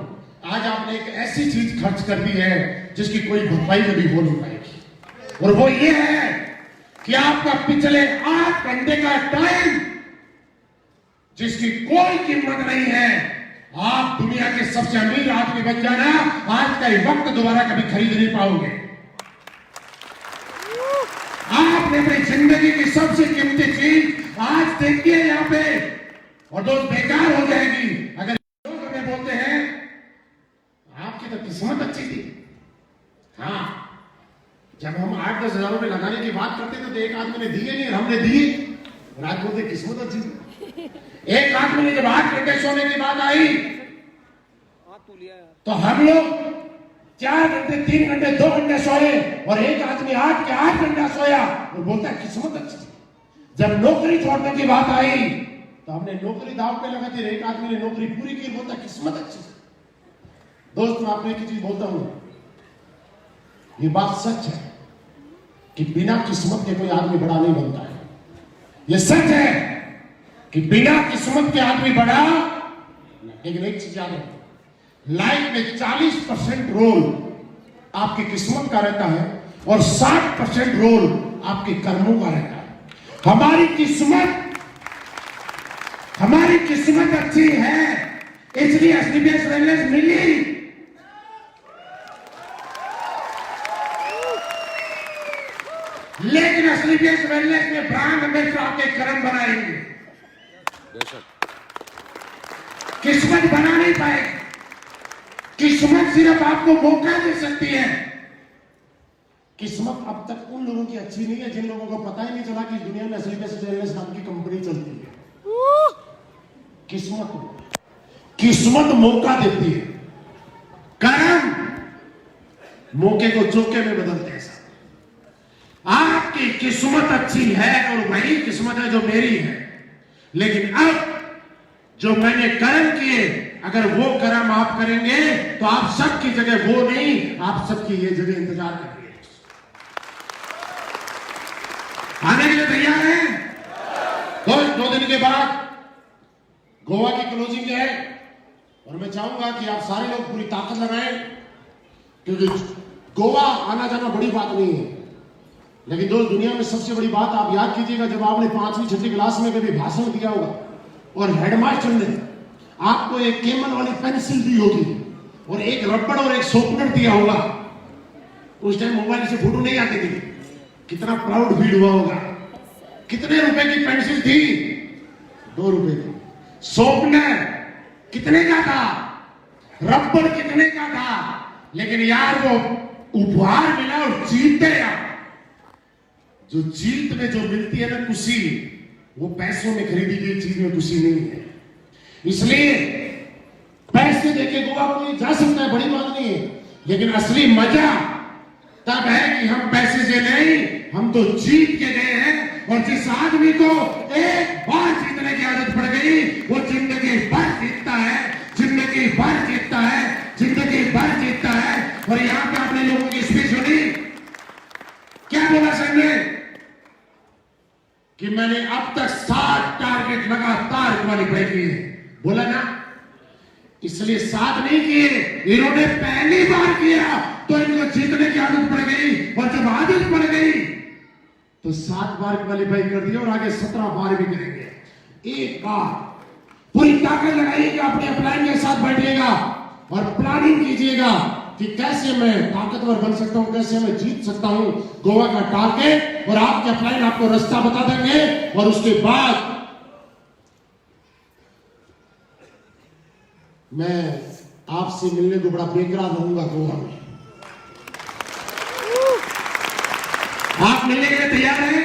[SPEAKER 1] आज आपने एक ऐसी चीज खर्च कर दी है जिसकी कोई भरपाई कभी हो नहीं पाएगी। और वो ये है कि आपका पिछले 8 घंटे का टाइम जिसकी कोई कीमत नहीं है, आप दुनिया के सबसे अमीर आदमी बन जाना, आज का ये वक्त दोबारा कभी खरीद नहीं पाओगे। आपने अपनी जिंदगी की सबसे कीमती चीज आज देखिए यहाँ पे, और दोस्त बेकार हो जाएगी अगर लोग हमें बोलते हैं आपकी तो किस्मत अच्छी थी। हाँ, जब हम 8-10 हजार रुपए लगाने की बात करते थे तो एक आदमी ने दिए नहीं, हमने दिए और आज बोलते किस्मत अच्छी थी। एक आदमी ने जब 8 घंटे सोने की बात आई तो हम लोग 4 घंटे, 3 घंटे, 2 घंटे सोए, और एक आदमी 8 के 8 घंटा सोया और बोलता है किस्मत अच्छी थी। जब नौकरी छोड़ने की बात आई तो हमने नौकरी दाव पे लगा दी, एक आदमी ने नौकरी पूरी की, बोलता है किस्मत अच्छी थी। दोस्त मैं आपको एक चीज बोलता हूं, ये बात सच है कि बिना किस्मत के कोई आदमी बड़ा नहीं बनता है। ये सच है कि बिना किस्मत के आदमी बड़ा। लेकिन एक चीज याद रखो, लाइफ में 40% रोल आपकी किस्मत का रहता है और 60% रोल आपके कर्मों का रहता है। हमारी किस्मत अच्छी है, इसलिए एसडीबीएस वेलनेस मिली। लेकिन एसडीबीएस वेलनेस में ब्रांड हमेशा आपके कर्म बनाएंगे, किस्मत बना नहीं पाएगी। किस्मत सिर्फ आपको मौका दे सकती है। किस्मत अब तक उन लोगों की अच्छी नहीं है जिन लोगों को पता ही नहीं चला कि दुनिया में एसडीबीएस वेलनेस नाम की कंपनी चलती है। किस्मत मौका देती है, कर्म मौके को चौके में बदलते हैं। आपकी किस्मत अच्छी है और वही किस्मत है जो मेरी है। लेकिन अब जो मैंने कर्म किए, अगर वो कर्म आप करेंगे तो आप सबकी जगह वो नहीं, आप सबकी ये जगह इंतजार कर रही है। आने के लिए तैयार हैं? 2 दिन के बाद गोवा की क्लोजिंग है और मैं चाहूंगा कि आप सारे लोग पूरी ताकत लगाएं, क्योंकि गोवा आना जाना बड़ी बात नहीं है। लेकिन दोस्त दुनिया में सबसे बड़ी बात आप याद कीजिएगा, जब आपने 5वीं-6वीं क्लास में कभी भाषण दिया होगा और हेडमास्टर ने आपको एक केमल वाली पेंसिल दी होगी और एक रबड़ और एक शॉर्पनर दिया होगा। उस टाइम मोबाइल से फोटो नहीं आती थी, कितना प्राउड फील हुआ होगा। कितने रुपए की पेंसिल थी? 2 रुपए की। शॉर्पनर कितने का था? रबड़ कितने का था? लेकिन यार वो उपहार मिला और जीते यार, जो जीत में जो मिलती है ना खुशी, वो पैसों में खरीदी गई चीज में खुशी नहीं है। इसलिए पैसे देके गोवा कोई जा सकता है, बड़ी बात नहीं है। लेकिन असली मजा तब है कि हम पैसे से नहीं, हम तो जीत के गए हैं। और जिस आदमी को एक बार जीतने की आदत पड़ गई, वो जिंदगी भर जीतता है, जिंदगी भर जीतता है, जिंदगी भर जीतता है। और यहां पे आपने लोगों की स्पीच सुनी, क्या बोला सर ने कि मैंने अब तक 7 टारगेट लगातार क्वालिफाई किए, बोला ना। इसलिए 7 नहीं किए, इन्होंने पहली बार किया तो इनको जीतने की आदत पड़ गई, और जब आदत पड़ गई तो 7 बार क्वालिफाई कर दिया और आगे 17 बार भी करेंगे। एक बार पूरी ताकत लगाइएगा, अपने अपलाइन के साथ बैठिएगा और प्लानिंग कीजिएगा कि कैसे मैं ताकतवर बन सकता हूं, कैसे मैं जीत सकता हूं गोवा का टारगेट। और आपके अपलाइन आपको रास्ता बता देंगे। और उसके बाद मैं आपसे मिलने को बड़ा बेकरार रहूंगा गोवा में। आप मिलने के लिए तैयार हैं?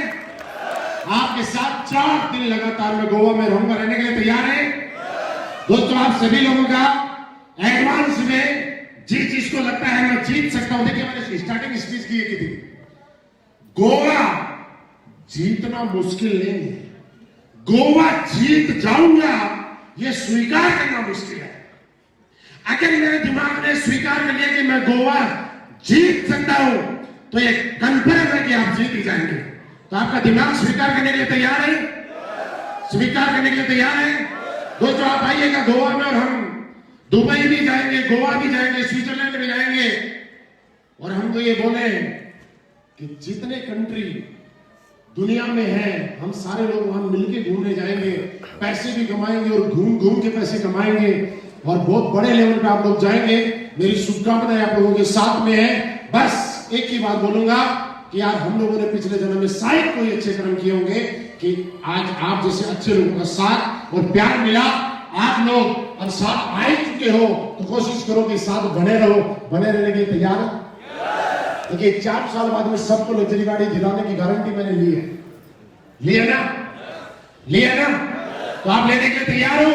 [SPEAKER 1] आपके साथ 4 दिन लगातार मैं गोवा में रहूंगा। रहने के लिए तैयार हैं दोस्तों? आप सभी लोगों का एडवांस में जिस चीज को लगता है मैं जीत सकता हूं, देखिए मैंने स्टार्टिंग स्पीच की थी, गोवा जीतना मुश्किल नहीं है, गोवा जीत जाऊंगा ये स्वीकार करना मुश्किल है। अगर मेरे दिमाग ने स्वीकार कर लिया कि मैं गोवा जीत सकता हूं तो ये कंफर्म है कि आप जीत ही जाएंगे। तो आपका दिमाग स्वीकार करने के लिए तैयार है? स्वीकार करने के लिए तैयार है दोस्तों? आप आइएगा गोवा में और हम दुबई भी जाएंगे, गोवा भी जाएंगे, स्विट्जरलैंड भी जाएंगे और हम तो ये बोले कि जितने कंट्री दुनिया में है हम सारे लोग वहां मिलके घूमने जाएंगे, पैसे भी कमाएंगे और घूम घूम के पैसे कमाएंगे और बहुत बड़े लेवल पे आप लोग जाएंगे। मेरी शुभकामनाएं आप लोगों के साथ में है। बस एक ही बात बोलूंगा कि यार हम लोगों ने पिछले जन्म में शायद कोई अच्छे कर्म किए होंगे कि आज आप जैसे अच्छे लोगों का साथ और प्यार मिला। आप लोग अब साथ आ चुके हो तो कोशिश करो कि साथ बने रहो। बने रहने के लिए तैयार है? देखिए 4 साल बाद में सबको लग्जरी गाड़ी दिलाने की गारंटी मैंने ली है। लिया ना? लिया ना? तो आप लेने के लिए तैयार हो?